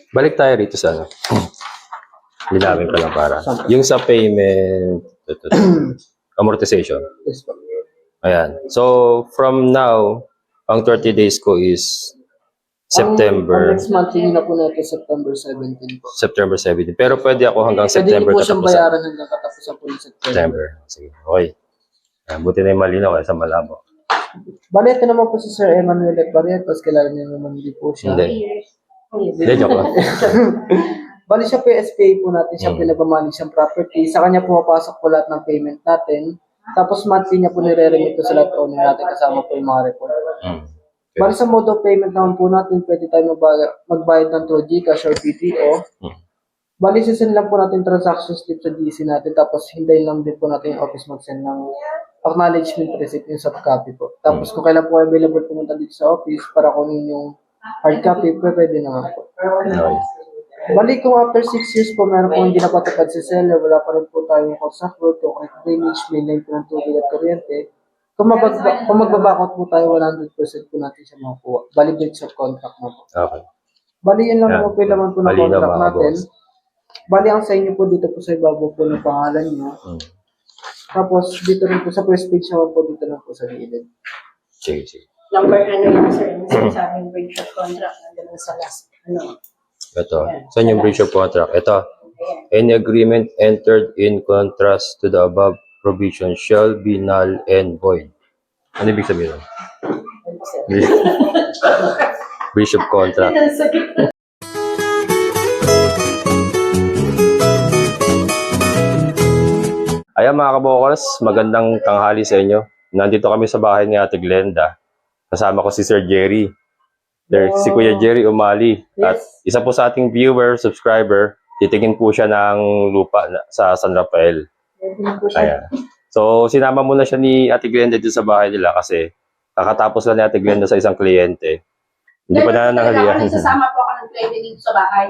Balik tayo rito sa ano. Linawin ko lang para. Yung sa payment, amortization. Yes po. Ayan. So, from now, ang 30 days ko is September. Ang next month, yun na po natin September 17 po. September 17. Pero pwede ako hanggang Pwede September niyo po siyang katapusan. bayaran hanggang katapusan po yung September. September. Sige. Okay. Ayan, buti na yung malinaw kaysa malabo. Bali, ito naman po si Sir Emmanuel Barrientos. Kilala niyo naman hindi po siya. Hindi. Hindi, joke lang. Bali siya po yung SPA po natin. Siya pinagmamali siyang property. Sa kanya pumapasok po lahat ng payment natin. Tapos monthly niya po nire-remit to sa lahat owner natin kasama po yung mga report. Okay. Bali sa mode of payment naman po natin, pwede tayo magbayad ng through GCash or PTO. Bali, sisend lang po natin transaction slip sa GC natin, tapos hintayin lang din po natin yung office mag-send ng acknowledgement receipt, yung soft copy po. Tapos kung kailan po available pumunta dito sa office para kunin yung hard copy, pwede naman po. Okay. Bali, kung after 6 years po, meron po hindi napatupad si seller, wala pa rin po tayong contract work, concrete drainage, mainline po ng tubig at kuryente. Kung magbabakot po tayo, 100% po natin siya makukuha. Bali, breach of contract na po. Okay. Bali, yun lang po yung laman po ng Malinaw, contract mga natin. boss. Bali, ang sa inyo po dito po sa ibabaw po ng pangalan niyo. Tapos, dito rin po sa first page naman po, dito lang po sa gilid. Sige, sige. Number ano lang sir, yung sinasabing breach of contract, nandiyan sa last, Ito. Saan yung breach of contract? Ito. Any agreement entered in contrast to the above provision shall be null and void. Ano ibig sabihin nun? Breach of contract. Ayan mga kabokers, magandang tanghali sa inyo. Nandito kami sa bahay ni Ate Glenda. Kasama ko si Sir Jerry. Si Kuya Jerry Umali. At isa po sa ating viewer, subscriber, titingin po siya ng lupa sa San Rafael. Ayan. So, sinama muna siya ni Ate Glenda dito sa bahay nila kasi kakatapos lang ni Ate Glenda sa isang kliyente. Hindi pa nananghalian. Sasama po ako ng kliyente dito sa bahay.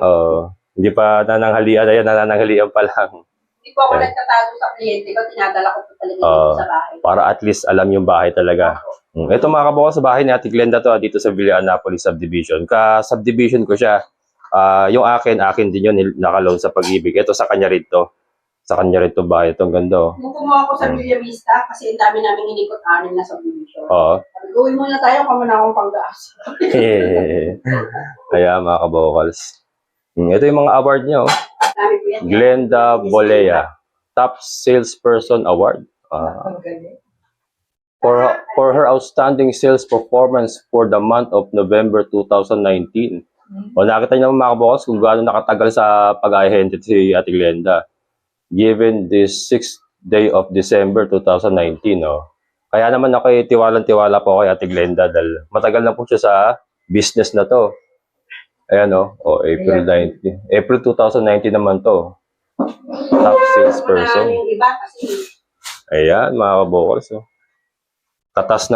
Hindi pa nananghalian. Ayan, nananghalian pa lang. Hindi po ako nagtatago sa kliyente ko, tinadala ko po talaga dito sa bahay. Para at least alam yung bahay talaga. Ito mga kabukas sa bahay ni Ate Glenda to dito sa Villa Annapolis Subdivision. Ka-subdivision ko siya. Yung akin din yun, nakaloan sa Pag-ibig. Ito sa kanya rin to. Sa kanya rin to bahay. Itong ganda. Nung kumuha ako sa Villa Vista, kasi ang dami namin inikot anim na subdivision. Oo. Gawin muna tayo, kung na akong panggaas. Kaya mga kabukals. Ito yung mga award niya. Dami po yan. Glenda Bolea. Top Salesperson Award. For her outstanding sales performance for the month of November 2019. O nakita niyo naman mga kabukas kung gaano nakatagal sa pag-ahente si Ate Glenda. Given this 6th day of December 2019. Kaya naman ako tiwalang-tiwala po kay Ate Glenda dahil matagal na po siya sa business na to. Ayan April 19. April 2019 naman to. Top salesperson. Yung iba kasi Ayan mga kabukals. Katas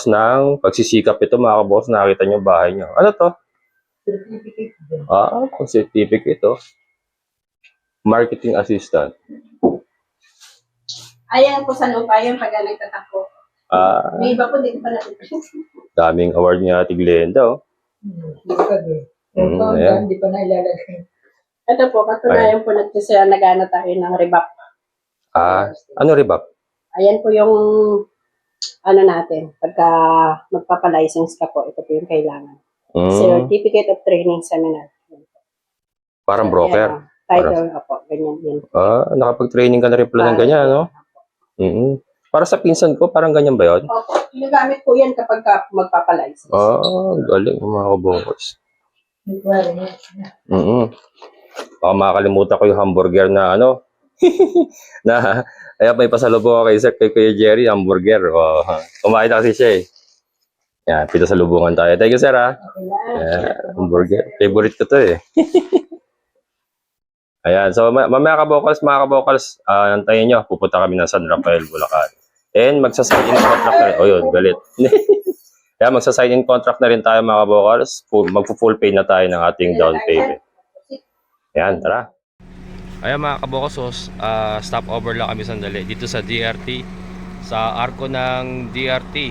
ng pagsisikap ito mga kabukals. Nakita niyo bahay niyo. Ano to? Certificate to. Marketing assistant. ayan po sa lupa yun pag nagtatakbo. May iba po dito pa natin. Daming award niya Ate Glenda. Ayan. Hindi pa nailalagay. Ito po, katunayan po natin nagana tayo ng rebap. Ano rebap? Ayan po yung ano natin, pagka magpapalicense ka po, ito po yung kailangan. Certificate of Training Seminar. Parang broker. Title po, ganyan din. Nakapag-training ka na rin pala ng ganyan, no? Para sa pinsan ko, parang ganyan ba yun? Opo, ginagamit po yan kapag magpapalicense. Galing mga kabukals. Baka makakalimutan ko yung hamburger na may pasalubong ako kay Kuya Jerry, hamburger. Kumain na kasi siya eh. Yan, pinasalubungan tayo. Thank you, sir, ha? Hamburger. Favorite ko to eh. Ayan, so mamaya mga kabokals, antayin nyo, pupunta kami ng San Rafael, Bulacan. And magsasign in contract na rin. Yun, galit. Kaya magsasign in contract na rin tayo mga kabokals. Magpo-full pay na tayo ng ating down payment. Ayan, tara. Ayan mga kabokals, stop over lang kami sandali dito sa DRT. Sa arko ng DRT,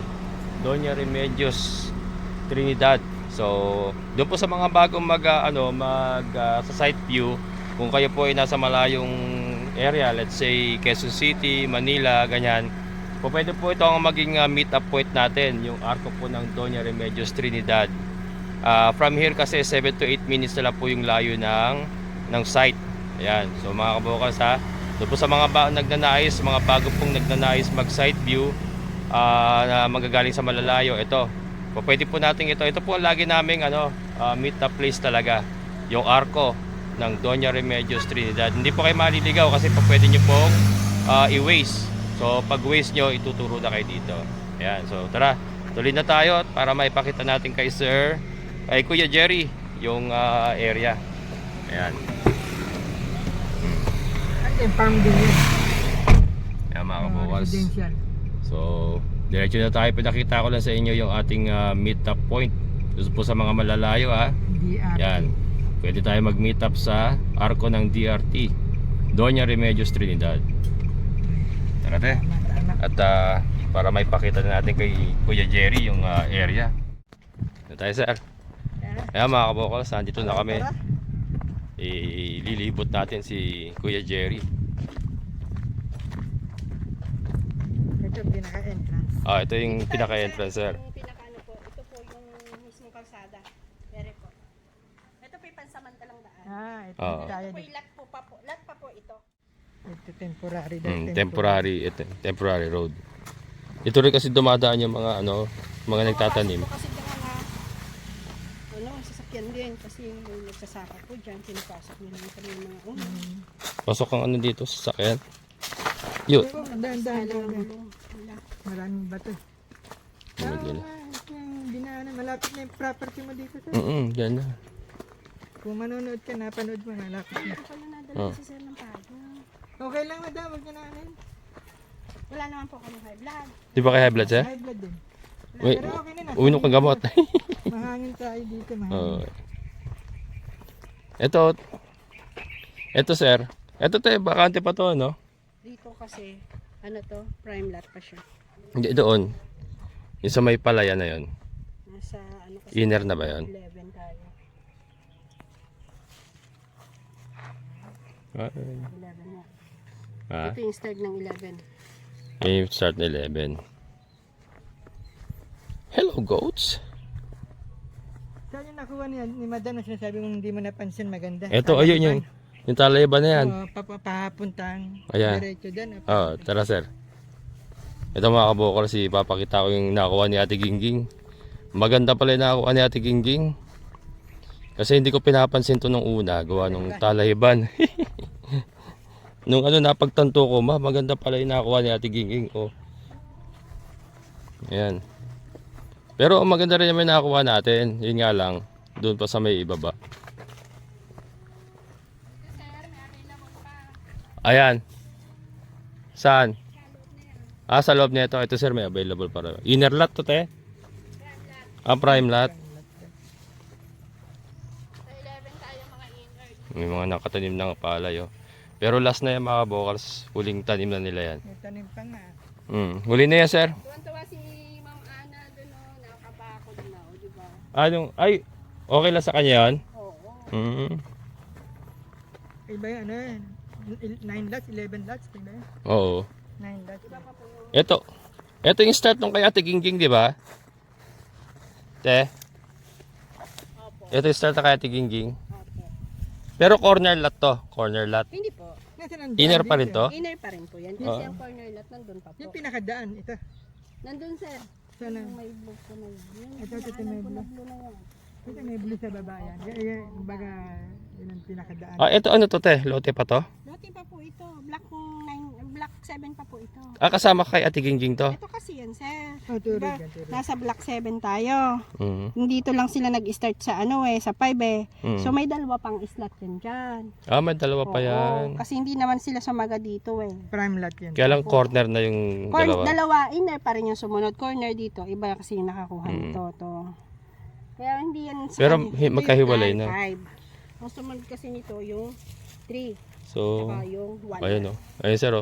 Doña Remedios Trinidad So, doon po sa mga bagong sa site view, kung kayo po ay nasa malayong area, let's say Quezon City, Manila, ganyan, po pwede po ito ang maging meet up point natin, yung arko po ng Doña Remedios Trinidad. From here kasi 7 to 8 minutes na lang po yung layo ng site. Ayan, so mga kabukals ha, doon po sa mga nagnanais, mga bago pong nagnanais mag site view na magagaling sa malalayo, ito po, pwede po natin ito po ang lagi naming meet up place talaga, yung arko ng Doña Remedios Trinidad. Hindi po kayo maliligaw kasi po pwede nyo pong i-waste. So pag waste nyo, ituturo na kayo dito. Ayan, so tara, tuloy na tayo para maipakita natin kay Kuya Jerry yung area. Ayan. Ang farm din yun. Ayan mga kabukals. Residential. So, diretso na tayo. Pinakita ko lang sa inyo yung ating meet up point. Gusto po sa mga malalayo DRT. Yan. Pwede tayo mag meet up sa arko ng DRT, Doña Remedios Trinidad. Tara te. At para may pakita na natin kay Kuya Jerry yung area. Ito tayo sir. Ayan mga kabukals, nandito na kami. Ililibot natin si Kuya Jerry. Ito yung pinaka-entrance. Ito yung pinaka-entrance sir. Yung pinaka-ano po, ito po yung mismong kalsada. Pere po. Ito po yung pansamantalang daan. Ito Oo. tayo Ito po dito. yung lot pa po ito. Ito temporary. Temporary road. Ito rin kasi dumadaan yung mga nagtatanim. Ito kasi mga sasakyan din kasi yung nagsasaka po dyan, pinapasok nila yung kami mga Pasok ang dito sa sakyan. Yun. Dahan. Maraming bato. Nila. Yung dinaanan, malapit na yung property mo dito. Yan na. Kung manonood ka, napanood mo, malapit na. Ito pala nadala si sir ng pago. Okay lang madam, wag nyo na ano. Wala naman po kami high blood. Di ba kay high blood sir? High blood din. Wait, Pero okay na. uminom kang gamot. Mahangin tayo dito, Oo. mahangin. Ito sir. Ito tayo, bakante pa to, no? Dito kasi, prime lot pa siya. Hindi, doon. Yung sa may palaya na yun. Nasa kasi. Inner na ba yun? 11 tayo. Ah, 11 na. ah, Ito yung start ng 11. may start na 11. Hello goats. Saan yung nakuha ni madam na sinasabi mong hindi mo napansin maganda? Ito, ayun yung talayaban na yan. Papapuntang Ayan. diretso dyan. Tara sir. Ito mga kabukal, papakita ko yung nakuha ni Ate Gingging. Maganda pala yung nakuha ni Ate Gingging. Kasi hindi ko pinapansin to nung una, gawa nung talahiban. Nung napagtanto ko, maganda pala yung nakuha ni Ate Gingging. Ayan. Pero maganda rin yung nakuha natin. Yun nga lang, doon pa sa may ibaba. Ayan. Saan? Sa loob nito. Ito sir, may available para. Inner lot to te? Prime lot. Sa 11 tayo mga inner. May mga nakatanim ng palay. Pero last na yan mga vocals. Huling tanim na nila yan. May tanim pa nga. Huli na yan sir. Tuwan-tuwa si Ma'am Ana doon nakabakod na, di ba? Ay, okay lang sa kanya yan? Oo. Iba yan, 9 lots, 11 lots, diba? Oo. 9 lots. Ito yung start nung kay Ate Gingging, di ba? Te? Ito yung start na kay Ate Gingging. Opo. Pero corner lot to. Corner lot. Hindi po. Inner pa rin to? Inner pa rin po yan. Kasi yung corner lot nandun pa po. Yung pinakadaan, ito. Nandun sir. Sana. Yung may blue po na yun. Ito, may blue. Blue na yan. Ito may blue sa baba yan. Yan, baga, yun ang pinakadaan. Ito to te? Lote pa to? Dati pa po ito. Black 7 pa po ito. Kasama kay Ate Gingging to? Ito kasi yan sir. Turig Diba? yan, turig. Nasa Black 7 tayo. Mm. Dito lang sila nag-start sa sa 5 Mm. So may dalawa pang slot yan dyan. May dalawa pa Oo, yan. kasi hindi naman sila sumaga dito Prime lot yan. Kaya lang corner na yung dalawa. Dalawa, inner pa rin yung sumunod. Corner dito, iba kasi yung nakakuha Mm. nito. Kaya hindi yan sa Pero magkahiwalay na. 5. Ang sumunod kasi nito yung 3. So, Saka yung 1. ayun Ayun sir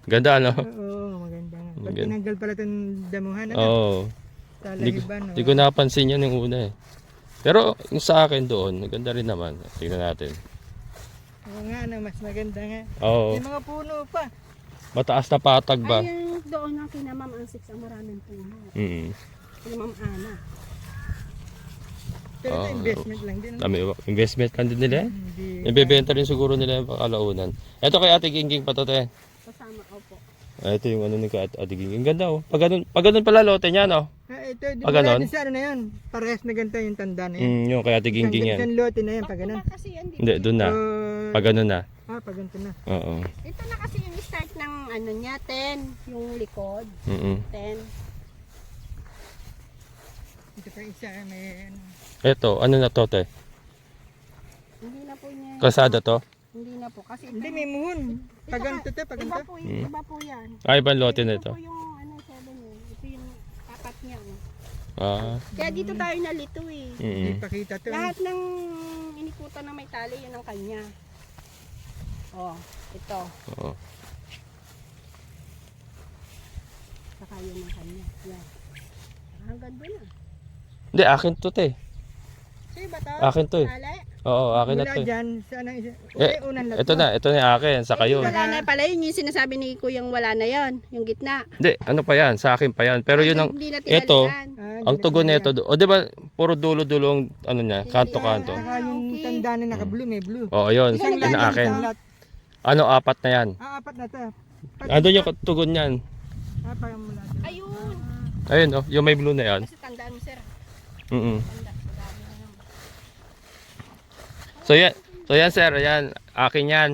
Ganda Oo, maganda nga. Ba't Maganda. tinanggal pala itong damuhan? Oo. Talahiban, Hindi ko napansin yan yung una Pero yung sa akin doon, maganda rin naman. Tingnan natin. Oo nga, no, mas maganda nga. Oo. May mga puno pa. Mataas na patag ba? Ay, yung doon ang kina Ma'am Ansix ang maraming puno. Mm. Kina Ma'am Ana. Pero ito Oo. investment lang din. Dami, investment kan din nila. Hindi. Ibebenta rin siguro nila yung kalaunan. Ito kay Ate Gingging pa to, te. Kasama, opo. Ito yung ano ni Ate Gingging. Ganda oh. Pag ganun pala lote niya, no? Ito, di Ah, ba ganon? natin sa ano na yun? Parehas na ganito yung tanda na yun. Yung kay Ate Gingging yan. Isang lote na yun, pag ganun. Kasi yan dito. Hindi, doon na. Pag ganun na. Pag ganito na. Oo. Ito na kasi yung start ng ano niya, 10. Yung likod, Mm. 10. Ito pa isa, may ano. Ito, ano na to, te? Hindi na po niya. Kalsada to? Hindi na po. Kasi ito, Hindi, may muhon. Pag ganito to, pag iba ganito. po, iba po yan. Ay, ibang lote na Ito ito. po yung ano, 7 eh. Ito yung apat niya. Oh. Ah. Kaya dito tayo nalito eh. Hindi Mm. pakita to. Lahat ng inikutan na may tali, yun ang kanya. Oh, ito. Oo. Saka yun ang kanya. Yan. Hanggang doon ah. Hindi, akin to, te. Sa'yo ba to? Akin to eh. Tali? Oo, akin na Mula to eh. dyan, saan ang isa? Eh, Unang lot ito mo. na, ito na yung akin, sa kayo. Wala na pala yun. Yung sinasabi ni Kuyang wala na yon, yung gitna. Hindi, ano pa yan, sa akin pa yan. Pero yun ang, Hindi na ito, tinalian. ang tugon nito, o di ba, puro dulo-dulo ang ano niya, kanto-kanto. Saka yung okay. tanda na naka-blue, may blue. Oo, yun, Isang yun ang akin. isang lot. Ano, apat na yan. Apat na to. Andun yung tugon niyan. Parang mula dyan. Ayun. Ayun, oh, yung may blue na yan. Kasi tandaan mo, sir. Mm. Tanda. Madami na yun. So yan sir, yan, akin yan.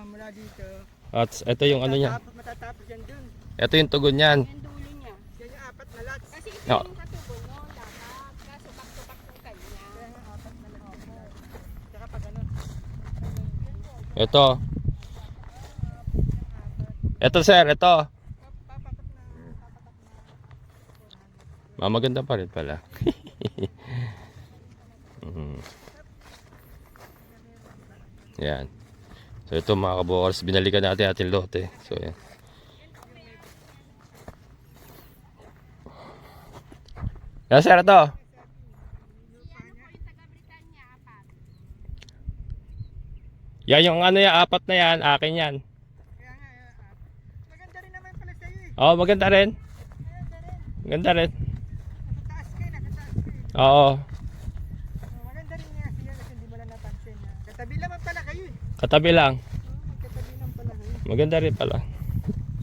Mula dito. At ito yung ano niya. Matatapos yan dun. Ito yung tugon niyan. Yung dulo niya. Yan yung apat na lot. Kasi ito No. yung katubo no, dapat. Kaso pak-tupak yung kanya. Kaya nga apat na lot. Saka pag ganun. Ito. Ito sir, ito. Maganda pa rin pala. Mhm. Yan. So ito mga kabukars, binalikan natin ating lote. So yan. Yan sir, ito. Yan yung ano yan, apat na yan, akin yan. Kaya nga, maganda rin naman pala sa'yo eh. Oo, maganda rin. Maganda rin. Nakataas kayo, nakataas kayo. Oo, Maganda rin nga siya kasi hindi mo lang napansin. Katabi naman pala kayo eh. katabi lang. Magkatabi naman pala kayo. Maganda rin pala.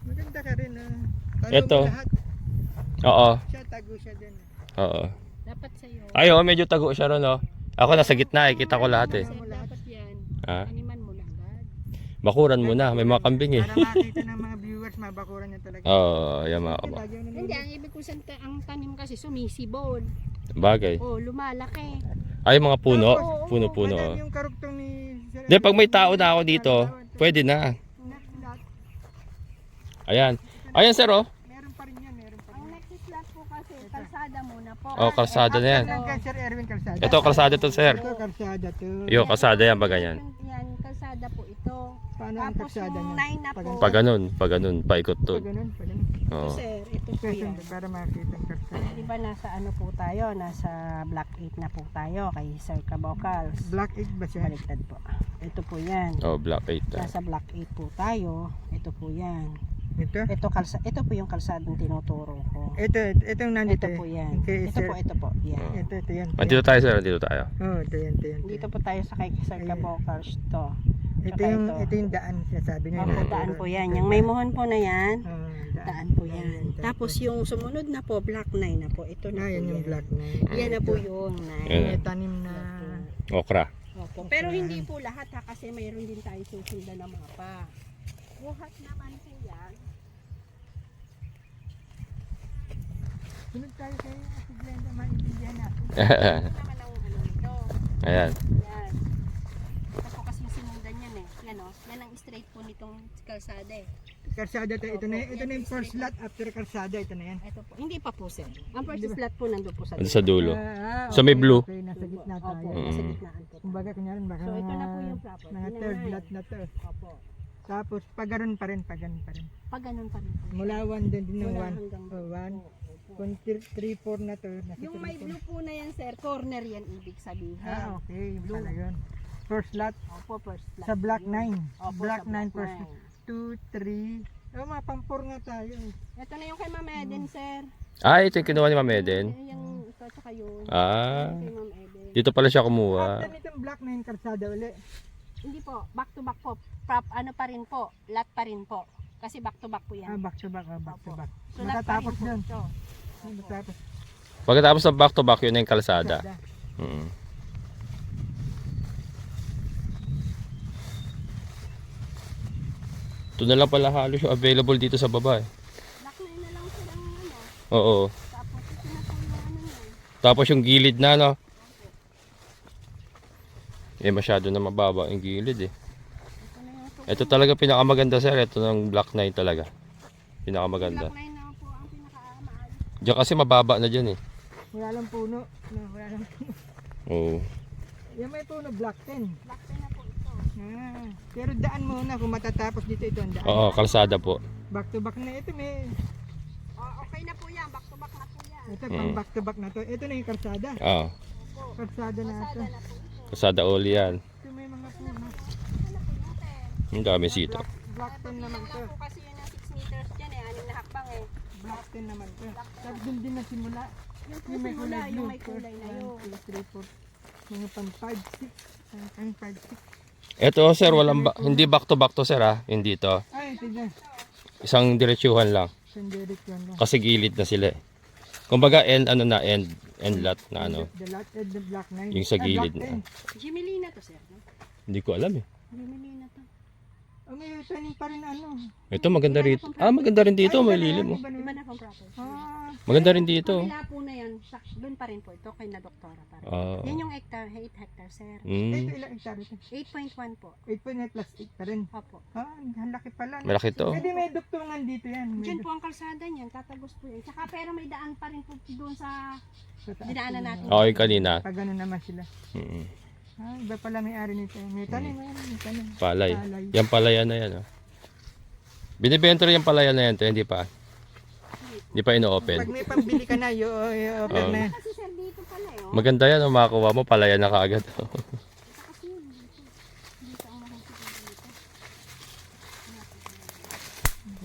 Maganda ka rin Ito. Mo lahat. Oo, Siya, tago siya din. oo. Dapat sa'yo. Ay, oo, medyo tago siya ron, oh. Ako nasa gitna, eh. Kita ko lahat, eh. Sir, dapat yan. Ha? Animan mo lang agad. Bakuran mo na, may mga kambing, eh. Para makita ng mga viewers, mabakuran niya talaga. Oo, yan mga kabo. Lagi yung Hindi, ang ibig ko sa ang tanim kasi sumisibol. Bagay. Oh, lumalaki. Ay, mga puno. Oo, Puno-puno, Madami oh. yung karugtong ni... Hindi, pag may tao na ako dito, pwede na. Ayan. Ayan, sir, oh. Meron pa rin yan, meron pa Ang rin. next slot po kasi, kalsada muna po. Oh, kalsada na yan. Lang kay Sir Erwin Calzada. Ito, kalsada to, sir. Ito, kalsada to. Yo, kalsada yan, ba ganyan? Yan, kalsada po ito. Paano ang Tapos kalsada yung niya? 9 na po. Pag ganun, paikot to. Pag ganun, pag ganun. Oo. Sir, ito po Question yan. para makita ang kalsada. Di ba nasa ano po tayo? Nasa Black 8 na po tayo kay Sir Cabocals. Black egg ba siya? Baliktad po. Ito po yan. Oh, black 8. Nasa Black 8 po tayo. Ito po yan. Ito? Ito po yung kalsadang tinuturo ko. Itong nandito. Ito po yan. Kay Ito Sir. po. Yan. Ito yan. Dito tayo, sir. Dito tayo. Oh, ito yan. Dito po tayo sa kay Sir Ayan. Cabocals to. Ito Tsaka ito yung daan siya sabi niya. Opo, daan po yan. Yung may muhon po na yan. Oh, Daan po yan. Tapos yung sumunod na po, Black 9 na po. Ito na po yan yung yan. black na. Yan na po yung 9. Yan. May tanim na. Okra. Opo. Pero hindi po lahat ha, kasi mayroon din tayo susundan na mapa. Buhat naman po yan. Sunod tayo kay Ate Glenda, maintindihan natin. Ito naman ang ano nito. Ayan. Yan. Ito po kasi yung sinundan yan eh. Yan o. Yan ang straight po nitong kalsada eh. Kalsada to, ito na yung first lot after kalsada, ito na yan. Ito po. Hindi pa po sir. Ang first slot po nandun po sa Ano sa dulo? Ah, So, may blue. Okay, nasa gitna Opo, tayo. nasa gitnaan po. Kumbaga, kunyari, baka So ito na po yung flopper. mga Yun third na lot na to. Opo. Tapos, pag ganun pa rin. Pag ganun pa rin po. Mula 1 din ng Mula 1. hanggang Oh, 1. Opo. Kung 3-4 na to, nasa Yung may 3-4. blue po na yan, sir, corner yan ibig sabihin. Okay, yung pala yun. First lot Opo, first lot. sa Black yun. 9. Opo, Black sa 9 first lot. 2, 3. Oh, mapang-4 nga tayo. Ito na yung kay Ma'am Eden, sir. Ah, ito yung kinuha ni Ma'am Eden. Yung ito, tsaka yun. Ah, Kay Ma'am Eden. dito pala siya After kumuha. nitong Black 9 kalsada uli. Hindi po, back to back po. Ano pa rin po, lot pa rin po. Kasi back to back po yan. Back to back, back to Opo. back. So, lot pa rin Matatapos po dun. ito. Matatapos. Pagkatapos ng back to back, yun na yung kalsada. Kalsada. Mm. Ito na lang pala halos yung available dito sa baba eh. Black na na lang sila ng ano. Oo. Tapos ito na po yung ano yan. Tapos yung gilid na, no? Eh, masyado na mababa yung gilid eh. Ito na yung Ito talaga pinakamaganda, sir. Ito ng Black 9 talaga. Pinakamaganda. Black 9 na po ang pinaka-maalis. Diyan kasi mababa na dyan eh. Wala lang puno. No, wala lang puno. Oo. Yung may puno, Black 10. Black 10 na po ito. Pero daan muna kung matatapos dito ito ang daan. Oo, kalsada po. Back to back na ito may. Okay na po yan, back to back na po yan. Ito pang back to back na to. Ito na yung kalsada. Oo. Kalsada na ito. Sada na po ito. Kalsada uli yan. Ito may mga puno. Ito na po yung 10. Ang dami sito. Black 10 naman to. Lang po kasi yun ang 6 meters dyan eh, 6 na hakbang eh. Black 10 naman to. Tapos dun din na simula. Yung po simula, yung may kulay na yun. 1, 2, 3, 4. Mga pang 5, 6. Ang 5, 6. Ito, sir, walang hindi back to back to, sir, ha? Hindi to. Ay, tignan. Isang diretsuhan lang. Sanderic yan lang. Kasi gilid na sila eh. Kumbaga, end lot na ano. The lot, the Black 9. Yung sa gilid na. Jimelina to sir. No? Hindi ko alam eh. Jimelina to. Oh, may tanim pa rin ano. Ito, maganda rito. Ah, maganda rin dito. May lilim, oh. Iba na Iba yun. na pong property. Maganda rin dito. Kabila po na yan, doon pa rin po ito kay na doktora pa rin. Ah. Yan yung hectare, 8 hectare sir. Ito Mm, ilang hectare ito? 8.1 po. 8.9 plus 8 pa rin. Opo. Ang laki pala. No? malaki to. Pwede may duktungan dito yan. May Diyan po ang kalsada niyan, tatagos po yan. Tsaka pero may daan pa rin po doon sa sa taas. dinaanan natin. Okay, kanina. Pag gano'n naman sila. Mm, Iba pala may ari nito. May tanim, may tanim. palay. Palay. Yan palayan na yan, oh. Binibenta rin yung palayan na yan, to, hindi pa. Hindi pa Pag ino-open. may pambili ka na, open na yan. Kasi sir dito pala eh. Oh. Maganda yan, oh, makakuha mo, palayan na kaagad. Kasi yun dito. Dito ang makikita dito.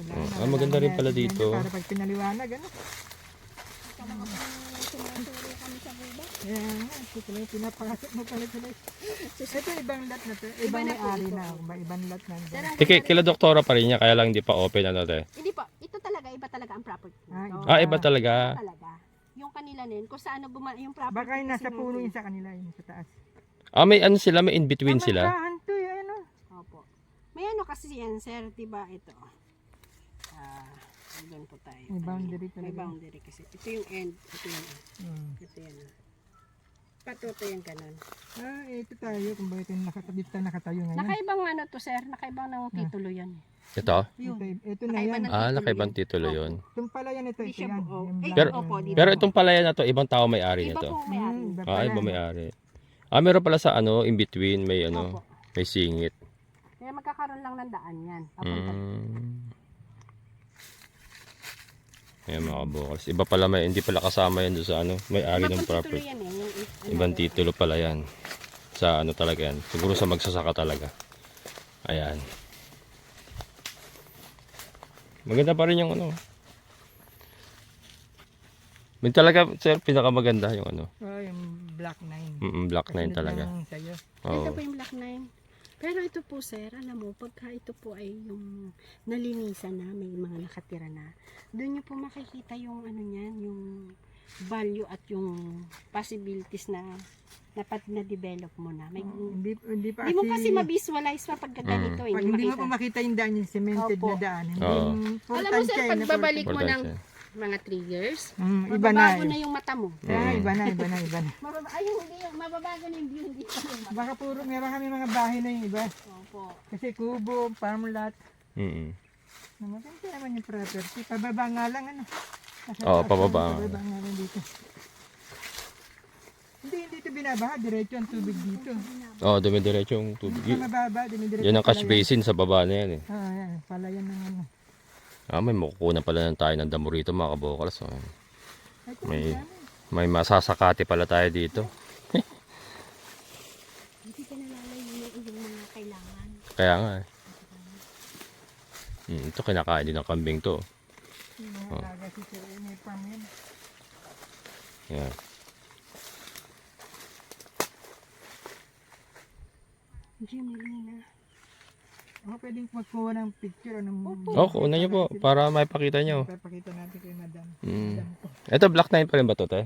Wala na, maganda wala rin na pala yan. dito. Para pag pinaliwanag, ano? Sumasuri kami sa gubat. Ayan, ito pala, pinapakasok mo pala sila. Ito ibang lot na to. Ibang na may po ari ito. na. Ibang lot na. Sir, ang Tiki, kila doktora pa rin niya, kaya lang hindi pa open, ano, te. Hindi po, ito talaga, iba talaga ang property. Ah, Ah, iba talaga. Talaga. Yung kanila din, kung saan yung property. Baka yung nasa kasi puno natin. yun sa kanila, yun sa taas. Ah, may ano sila, may in-between May sila. bahan to, ano? Opo. May ano kasi yan, sir, diba ito. Doon po tayo. May boundary May talaga. boundary kasi. Ito yung end, ito yung ito yan. Patuto yung kanan. Ito tayo, kung bakit yung nakatayo ngayon. Nakaibang ano to, sir, nakaibang ng titulo yan. Ito? Ito na Nakaiba yan. ng Ah, titulo nakaibang yan. titulo yun. Itong pala yan, ito Hindi siya yan. buo. Yung Ay, black. Pero- opo, dito. Pero itong palayan na to, ibang tao may-ari Iba nito. po may ari. Iba Ah, pala. iba may-ari. Ah, meron pala sa ano, in-between, may ano, Opo. may singit. Kaya magkakaroon lang ng daan yan. Papunta. Ayan mga kabukals. Iba pala may, hindi pala kasama yan doon sa ano, may-ari ng Ibang titulo property. yan eh. Yung, ano, Ibang titulo pala yan. Sa ano talaga yan. Siguro sa magsasaka talaga. Ayan. Maganda pa rin yung ano. May talaga, sir, pinakamaganda yung ano. Yung black 9. Black 9 talaga. Sa'yo. Ito Oo. po yung black 9. Pero ito po sir, alam mo, pagka ito po ay yung nalinisan na, may mga nakatira na, doon nyo po makikita yung ano niyan, yung value at yung possibilities na dapat na-develop mo na. May, Hindi pa Hindi mo kasi ma-visualize pa pag ganito eh. Pag hindi mo pa makita yung daan, yung cemented Opo. na daan. Hindi Oo. Alam mo sir, pag babalik mo ng Importante. mga 3 years, iba na. mababago na yung mata mo. Iba na. Ay, hindi yung mababago na yung view, hindi pa yung mata. Baka puro, meron kami mga bahay na yung iba. Opo. Kasi kubo, farm lot. Mm. Maganda naman yung property. Pababa nga lang, ano. Oo, pababa. Pababa nga lang dito. Hindi ito binabaha. Diretso ang tubig dito. Oh, dumidiretso yung tubig. Sa mababa, dumidiretso. Yan ang catch pala yan. basin sa baba na yan eh. Yan. Pala yan ng ano. Ah, may makukunan pala ng tayo ng damo rito mga kabukals. Oh. Ito, May, dami. may masasakati pala tayo dito. Hindi ka nalalayo yung iyong mga kailangan. Kaya nga eh. Ito kinakain din ng kambing to. Yung mga alaga si Sir, may farm yan. Yan. Gemelina. Ako pwedeng magkuha ng picture o ng... Oh, kunan niyo po para maipakita niyo. Papakita natin kay Madam. Mm. Madam ko. Ito black 9 pa rin ba to, te?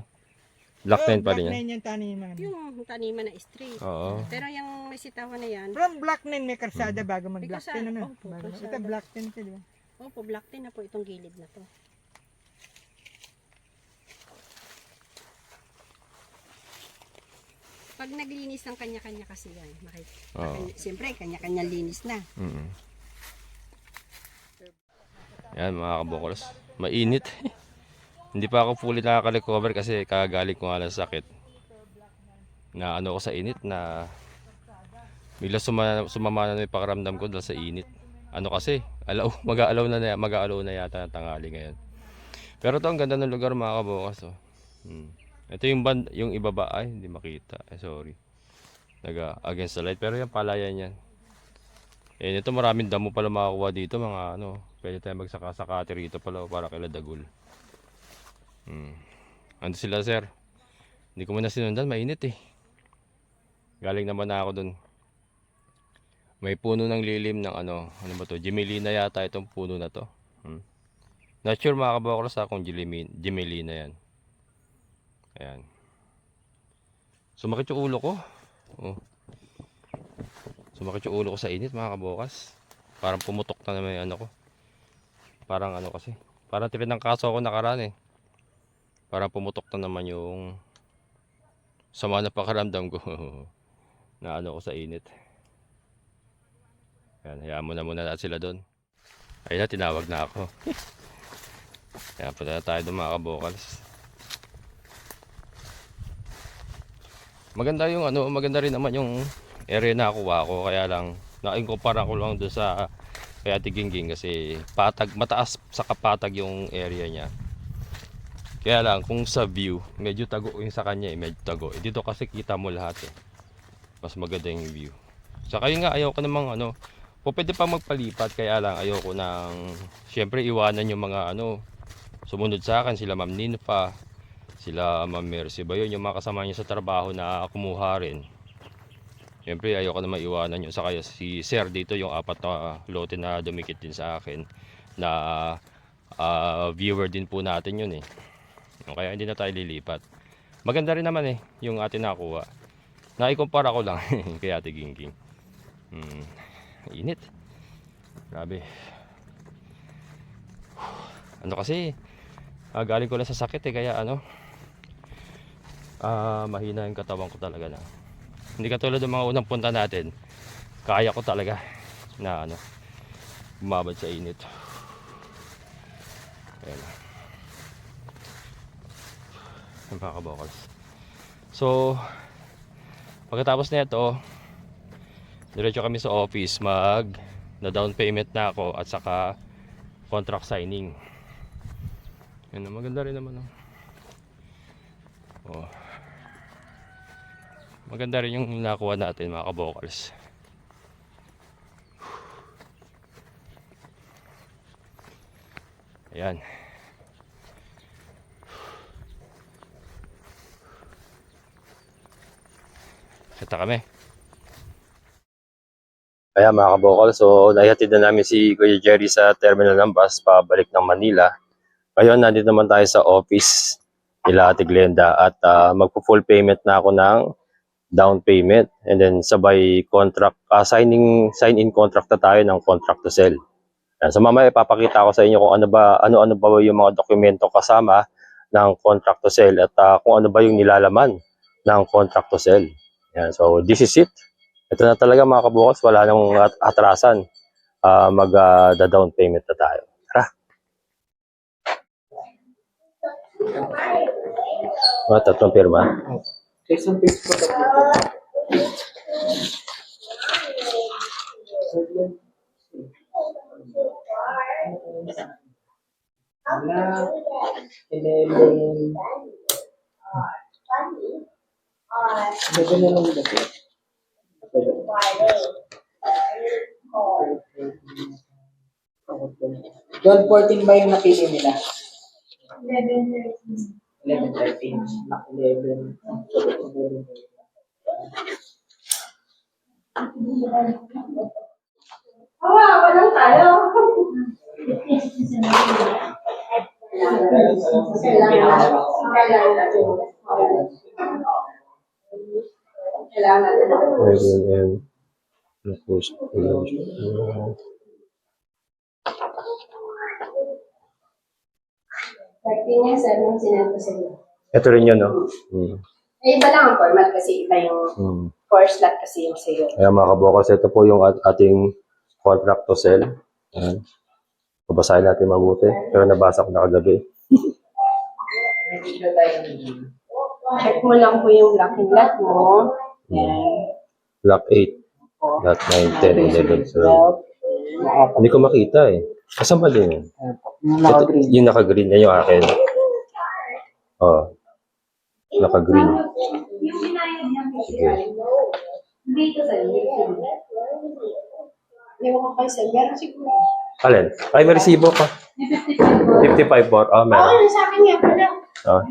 Black 9 pa rin yan. Black 9 yan taniman. Yung taniman na straight. Oo. Pero yung may sitawan na yan, From black 9 may karsada bago mag May black 10 karsada, ano. opo, Bago- karsada. Ito black 10 ito, di ba? opo, black tin na po itong gilid na to. Pag naglinis ng kanya-kanya kasi yan, Oo. siyempre kanya-kanya linis na. Mm. Yan mga kabukols. Mainit. Hindi pa ako fully nakaka-recover kasi kagaling ko nga lang sa sakit. Na ano ko sa init na bigla sumama na yung pakiramdam ko dahil sa init. Ano kasi, mag-aalaw na yata ng tanghali ngayon. Pero to ang ganda ng lugar mga kabukas. Oh. Ito yung ibaba ay hindi makita. Sorry. Against the light pero yung palayan yan. Eh ito maraming damo pala makakuha dito mga ano. Pwede tayo magsaka-sakati rito pala para kila Dagul. Ando sila sir. Hindi ko muna sinundan, mainit eh. Galing naman na ako dun. May puno ng lilim ng ano ba to? Gemelina yata itong puno na to. Not sure mga kabakros kung Gemelina yan. Ayan. Sumakit yung ulo ko. Oh. Sumakit yung ulo ko sa init mga kabukas. Parang pumutok na naman yung ano ko. Parang ano kasi. Parang tinang kaso ako nakaraan eh. Parang pumutok na naman yung sama na pakiramdam ko. Na ano ko sa init. Ayan, hayaan mo na muna natin sila doon. Ayun na, tinawag na ako. Kaya punta na tayo doon mga kabukals. Maganda yung ano, maganda rin naman yung area na nakuha ko. Kaya lang, nainkumpara ko lang doon sa kaya Tiginging kasi mataas sa kapatag yung area niya. Kaya lang, kung sa view, medyo tago yung sa kanya eh, medyo tago. Dito kasi kita mo lahat eh. Mas maganda yung view. Saka yun nga, ayaw ko namang ano, pwede pa magpalipat, kaya lang ayaw ko nang, syempre iwanan yung mga ano, sumunod sa akin, sila Ma'am Ninfa, sila Ma'am Mercy ba yun, yung mga kasama niya sa trabaho na kumuha rin. Syempre ayaw ko naman iwanan yun. Saka si Sir dito, yung 4 na lote na dumikit din sa akin, na viewer din po natin yun eh. Kaya hindi na tayo lilipat. Maganda rin naman eh, yung atin nakuha. Naikumpara ko lang kay Ate Gingging. Init. Grabe. Ano kasi, galing ko lang sa sakit eh, kaya ano, mahina yung katawan ko talaga na. Hindi katulad ng mga unang punta natin. Kaya ko talaga na ano, bumabad sa init. Ayan. Ang mga kabokals. So, pagkatapos na ito, diretso kami sa office na down payment na ako at saka contract signing. Yan, maganda rin naman. Oh. Maganda rin yung nakuha natin mga kabokals. Ayan. Kita kami. Kaya mga kabokal, so naihatid na namin si Kuya Jerry sa terminal ng bus pabalik ng Manila. Ngayon, nandito naman tayo sa office nila Ate Glenda at magpo-full payment na ako ng down payment and then sabay contract, sign-in contract na tayo ng contract to sell. So mamaya ipapakita ko sa inyo kung ano ba yung mga dokumento kasama ng contract to sell at kung ano ba yung nilalaman ng contract to sell. Yan, so this is it. Ito na talaga mga kabukas, wala nang atrasan. Mag-down payment na tayo. Tara. Tatlong pirma. Case and paste po 11. Medyo na lang dito. 12-14 ba yung napili nila? 11-13. Nak 11. Walang tayo. Niya, sir, nung sinend ko sa inyo. Ito rin yun, no? Hmm. Eh, iba lang ang format kasi iba yung Hmm. 4 slot kasi yung sa'yo. Kaya mga kabokals, ito po yung ating contract to sell. Ayan. Babasahin natin mabuti. Pero nabasa ko na kagabi. Check mo lang po yung lock and lot mo. Yan. Block 8. Block 9, 10, 11, 12. Hindi ko makita eh. Asan ba din yun? Yung naka-green. Yung naka-green na yung akin. Oh. Naka-green. Sige. Dito sa inyo. Ewan ko kayo sir. Meron siguro. Alin? Ay, may resibo ka. 55 bot. Oh, meron. Oo, sa akin nga pala. Oh.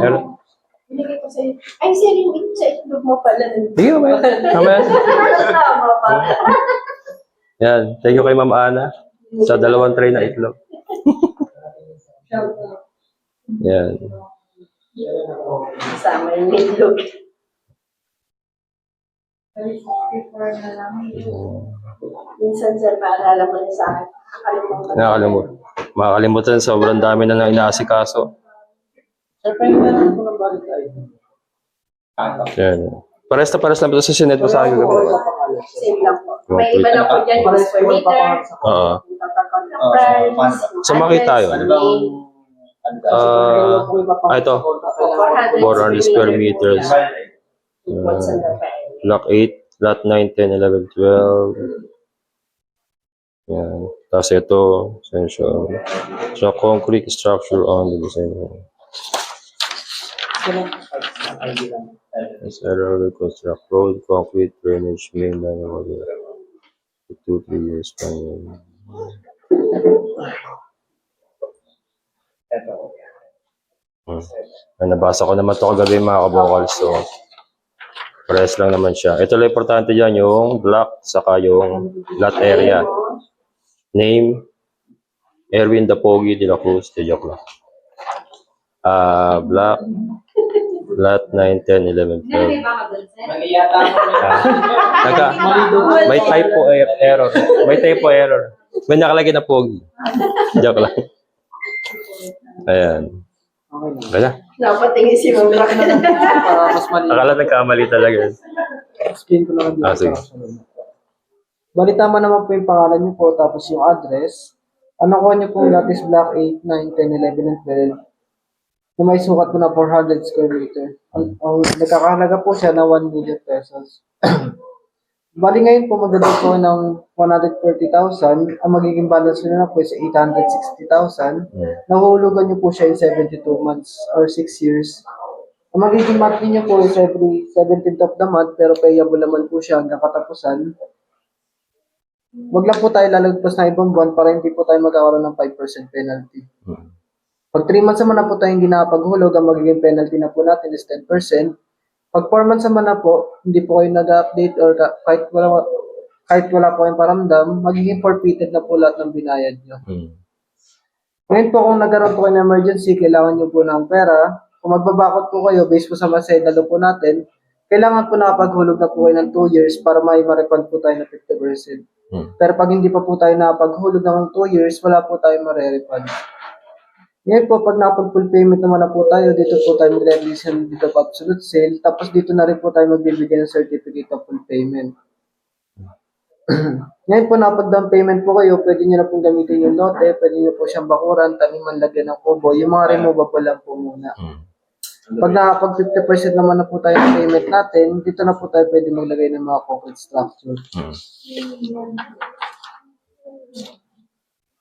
Meron. Binigay ko sa'yo. Ay, sir, yung sa itlog mo pala. Sige, meron. Amen. Tama pa. Yan. Thank you kay Ma'am Ana sa 2 tray na itlog. Yan. Kasama yung itlog. Minsan sir, paalala mo na sa akin. Nakakalimutan. Makakalimutan. Sobrang dami na nang inaasikaso. Sir, pwede na lang po ng balik tayo. Yan. Pares na pares lang ito sa sined mo sa akin. Same lang po. May iba lang po dyan yung square meter. Oo. Yung total contract price. So, makita tayo. Ito. 400 square meters. What's on the file? Block 8, lot 9, 10, 11, 12. Yan. Tapos ito, essential. So, concrete structure on the design. As error, construct road, concrete, drainage, main line, water. 2-3 years pa yun. Nabasa ko naman ito kagabi mga kabokals. So, press lang naman siya. Ito lang importante dyan, yung block, saka yung lot area. Name, Erwin Dapogi de la Cruz, de joke lang. Block, lot 9, 10, 11, 12. May typo error. May typo error. May nakalagay na Pogi. Joke lang. Ayan. Okay na. Kaya, Napatingin si Ma'am Rock. Para mas mali. akala nagkamali talaga. Explain ko lang dito. Sige. Bali, tama naman po yung pangalan niyo po, tapos yung address. Ano ko niyo po yung latest block 8, 9, 10, 11, and 12. Na may sukat po na 400 square meter. Ang nagkakahalaga po siya na 1 million pesos. Bali ngayon po magdadagdag po ng 140,000. Ang magiging balance nyo na po is 860,000. Nahulugan nyo po siya in 72 months or 6 years. Ang magiging monthly nyo po is every 17th of the month, pero payable naman po siya hanggang katapusan. Wag lang po tayo lalagpas na ibang buwan para hindi po tayo magkakaroon ng 5% penalty. Pag 3 months naman na po tayo hindi nakapaghulog, ang magiging penalty na po natin is 10%. Pag 4 months naman na po, hindi po kayo nag-update or kahit wala po kayong paramdam, magiging forfeited na po lahat ng binayad nyo. Ngayon po kung nagkaroon po kayo ng emergency, kailangan nyo po ng pera. Kung magbabakot po kayo, based po sa masedalo po natin, kailangan po nakapaghulog na po kayo ng 2 years para may ma-refund po tayo ng 50%. Pero pag hindi pa po tayo nakapaghulog ng 2 years, wala po tayo ma-refund. Ngayon po, pag nakapag-full payment naman na po tayo, dito po tayo mag-release ng dito po absolute sale, tapos dito na rin po tayo magbibigay ng certificate of full payment. Ngayon po, nakapag-down payment po kayo, pwede nyo na pong gamitin yung lote, pwede nyo po siyang bakuran, taniman, lagyan ng kubo, yung mga removable lang po muna. Pag nakapag 50% naman na po tayo ng payment natin, dito na po tayo pwede maglagay ng mga concrete structure.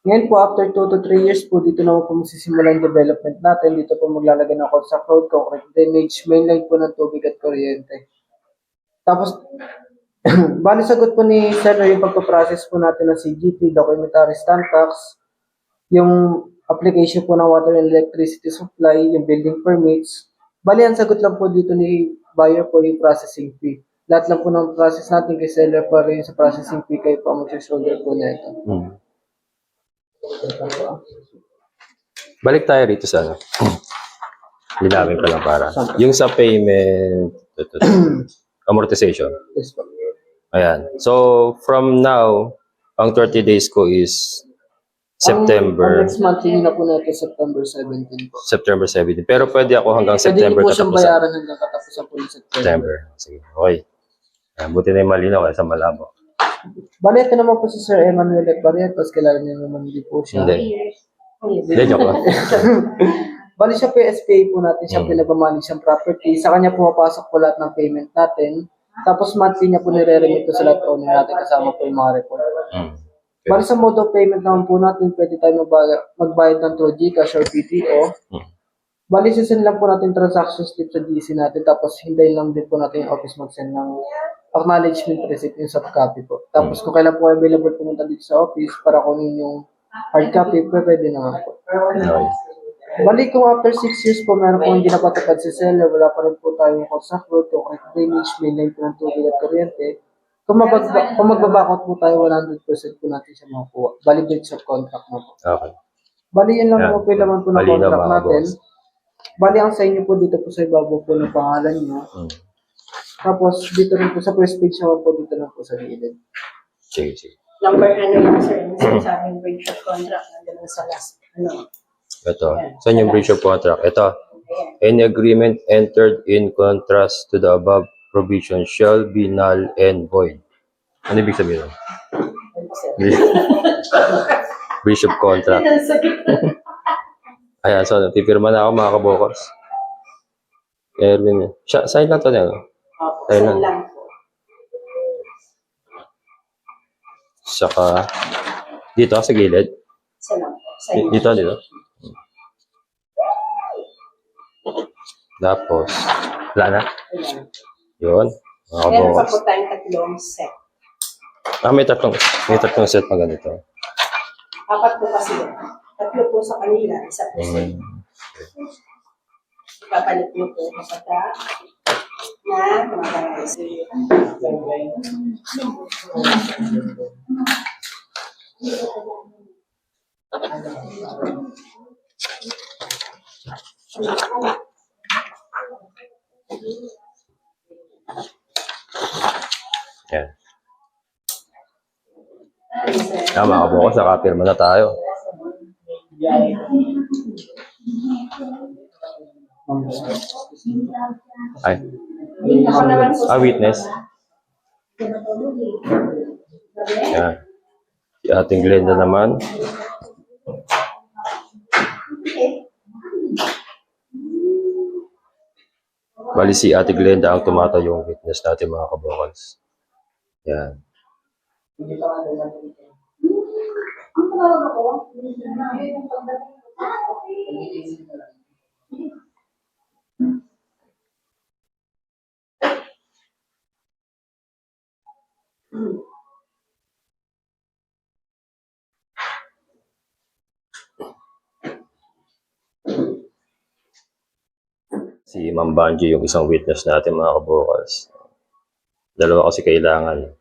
Ngayon po, after 2 to 3 years po, dito naman po magsisimula yung development natin. Dito po maglalagay ng construct road, concrete drainage, mainline po ng tubig at kuryente. Tapos, bali sagot po ni Sir yung pagpaprocess po natin ng CGP, Documentary Stamp Tax, yung application po ng water and electricity supply, yung building permits. Bali, ang sagot lang po dito ni buyer po yung processing fee. Lahat lang po ng process natin kay seller pa rin sa processing fee kayo po ang mag-shoulder po na ito. Balik tayo rito sa ano. Linawin ko lang para. Yung sa payment, amortization. Yes po. Ayan. So, from now, ang 30 days ko is Ang September, next month, yun na po natin September 17 po. September 17. Pero pwede ako hanggang Pwede September niyo po siyang katapusan. bayaran hanggang katapusan po yung September. September. Sige, okay. Ayan, buti na yung malinaw sa malabo. Bali, ito naman po si Sir Emmanuel Barrientos. Kilala niyo naman din po siya. Hindi. Hindi, joke lang. Bali siya po yung SPA po natin. Siya pinagmamanage siyang property. Sa kanya pumapasok po lahat ng payment natin. Tapos monthly niya po nire-remit to sa lahat owner natin kasama po yung mga report. Bali sa mode of payment naman po natin, pwede tayo magbayad ng through GCash or PTO. Bali, sisend lang po natin transaction slip sa GC natin, tapos hintayin lang din po natin yung office mag-send ng acknowledgement receipt, yung soft copy po. Tapos kung kailan po available pumunta dito sa office para kunin yung hard copy, pwede naman po. Okay. Bali, kung after 6 years po, meron po hindi napatupad si seller, wala pa rin po tayong construct road, concrete drainage, mainline po ng tubig at kuryente. Kung magbabakot po tayo, 100% po natin siya makukuha. Bali, breach of contract na po. Okay. Bali, yun lang Yan. po yung laman po ng Malinaw, contract mga natin. boss. Bali, ang sa inyo po dito po sa ibabaw po ng pangalan nyo. Tapos, dito rin po sa first page naman po, dito lang po sa gilid. Sige, sige. Number ano lang sir, yung sinasabing breach of contract, nandiyan sa last, ano. Ito. Saan yung breach of contract? Ito. Any agreement entered in contrast to the above provision shall be null and void. Ano ibig sabihin? Breach of contract. Ayan, so pipirma na ako mga kabokos. Erwin. Sign lang to na. Sign lang. Saka, dito sa gilid. Dito. Tapos, wala na. Yun. Mga Meron pa kabokos. po tayong tatlong set. May tatlong set na ganito. Apat po kasi yun. Tatlo po sa kanila, isa po sa inyo. Ipapalit niyo po kapag na mag-aayos. Yan. Mga kabokos, nakapirma na tayo. Ay. Ako naman po Witness. Yan. Si ating Glenda naman. Bali si ate Glenda ang tumatayong witness natin mga kabokals. Yan. Si Ma'am Banji yung isang witness natin mga kabokals. Dalawa kasi kailangan.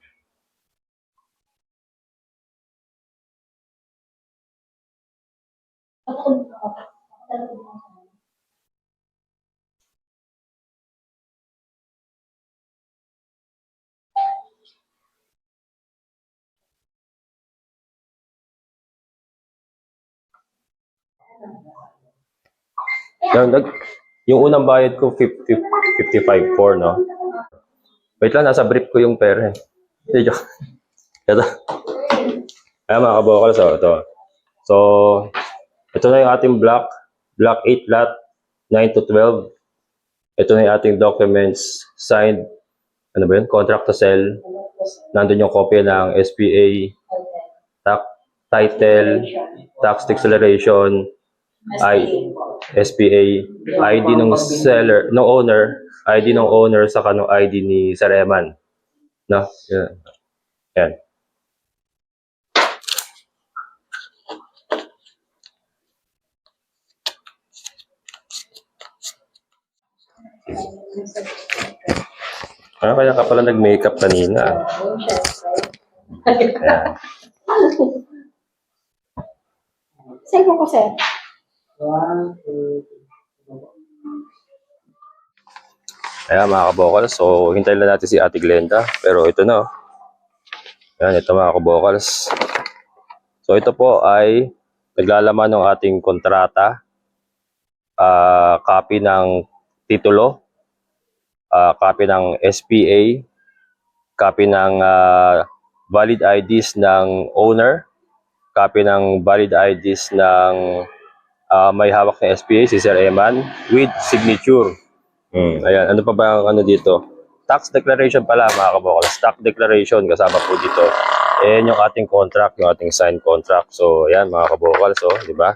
Yung unang bayad ko 55.4, no? Wait lang, nasa brief ko yung pera. Hindi, joke. Ito. Ayan mga kabokal, so ito. So, ito na yung ating block 8 lot, 9 to 12. Ito na yung ating documents, signed, ano ba yun? Contract to sell. Nandun yung kopya ng SPA, TAC, title, tax declaration, SPA, ID ng seller, ng owner, ID ng owner sa kanong ID ni Sir Eman. No? Yan. Yan. Kaya ka pala nag-makeup kanina. Ayan. Saan po, sir? 1, 2, 3. Ayan mga kabokals, so hintayin lang natin si Ate Glenda. Pero ito na. Ayan, ito mga kabokals. So ito po ay naglalaman ng ating kontrata, copy ng titulo, copy ng SPA, copy ng valid IDs ng owner, copy ng valid IDs ng may hawak ng SPA, si Sir Eman, with signature. Ayan, ano pa ba ang ano dito? Tax declaration pala mga kabokals. Tax declaration kasama po dito. Ayan yung ating contract, yung ating signed contract. So, ayan mga kabokals, di ba?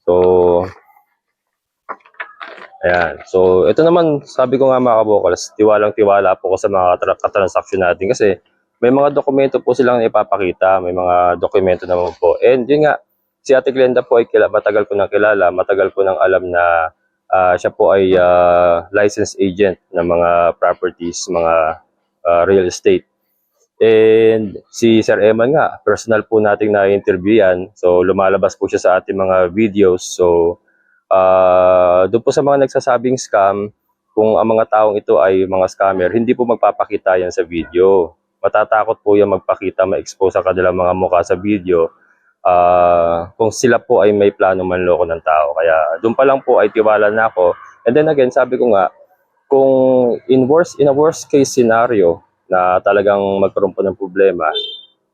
So, ayan. So, ito naman, sabi ko nga mga kabokals, tiwalang-tiwala po ko sa mga katransaksyon natin kasi may mga dokumento po silang ipapakita, may mga dokumento naman po. And yun nga, si Ate Glenda po ay matagal ko nang kilala, matagal ko nang alam na siya po ay licensed agent ng mga properties, mga real estate. And si Sir Eman nga, personal po nating na-interview yan. So, lumalabas po siya sa ating mga videos. So, doon po sa mga nagsasabing scam, kung ang mga taong ito ay mga scammer, hindi po magpapakita yan sa video. Matatakot po yung magpakita, ma-expose ang kanilang mga mukha sa video kung sila po ay may plano manloko ng tao. Kaya doon pa lang po ay tiwala na ako. And then again, sabi ko nga, kung in a worst case scenario na talagang magkaroon po ng problema,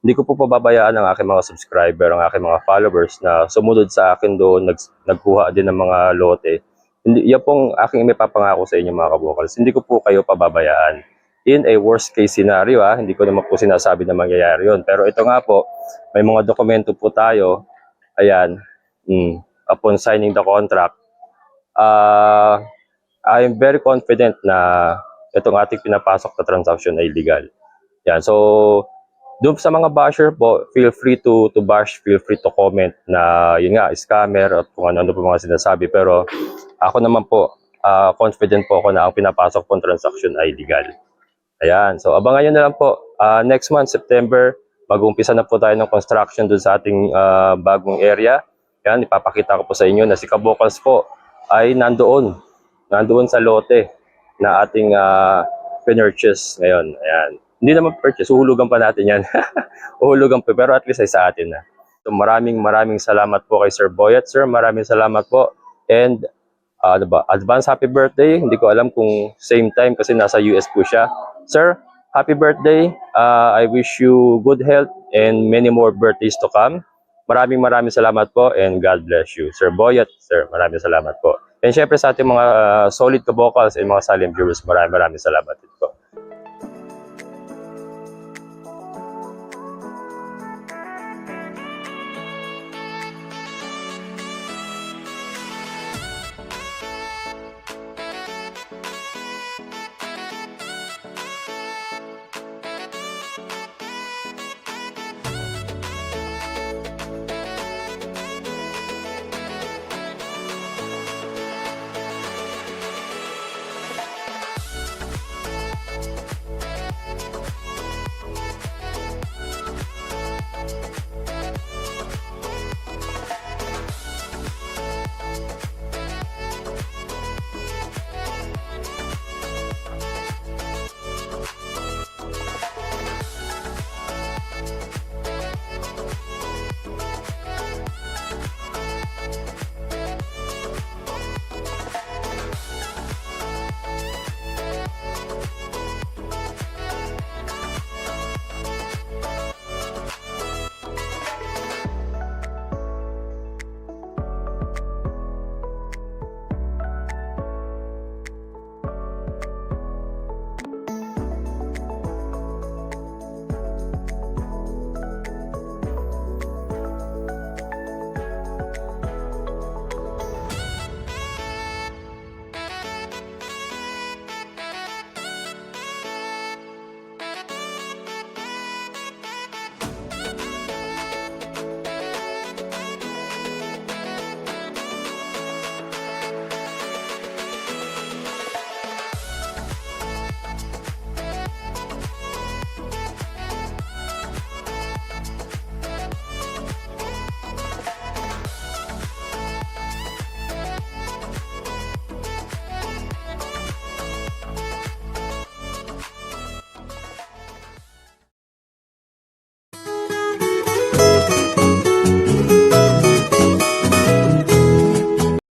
hindi ko po pababayaan ang aking mga subscriber, ang aking mga followers na sumunod sa akin doon, nagkuha din ng mga lote. Yan pong aking may papangako sa inyo mga kabokals. Hindi ko po kayo pababayaan. In a worst case scenario, hindi ko naman po sinasabi na mangyayari yun. Pero ito nga po, may mga dokumento po tayo. Ayan, upon signing the contract, I am very confident na itong ating pinapasok na transaction ay legal. Yan, so doon sa mga basher po, feel free to bash, feel free to comment na yun nga, scammer at kung ano po mga sinasabi. Pero ako naman po, confident po ako na ang pinapasok pong transaction ay legal. Ayan, so abangan nyo na lang po. Next month, September, mag-umpisa na po tayo ng construction dun sa ating bagong area. Ayan, ipapakita ko po sa inyo na si Kabokals po ay nandoon sa lote na ating pinurchase ngayon. Ayan. Hindi naman purchase, uhulugan pa natin yan. Uhulugan pa, pero at least ay sa atin na. So maraming salamat po kay Sir Boyet. Sir, maraming salamat po. And advance happy birthday. Hindi ko alam kung same time kasi nasa US po siya. Sir, happy birthday. I wish you good health and many more birthdays to come. Maraming salamat po and God bless you. Sir Boyet, sir, maraming salamat po. And syempre sa ating mga solid kabokals and mga Salim viewers, maraming salamat din po.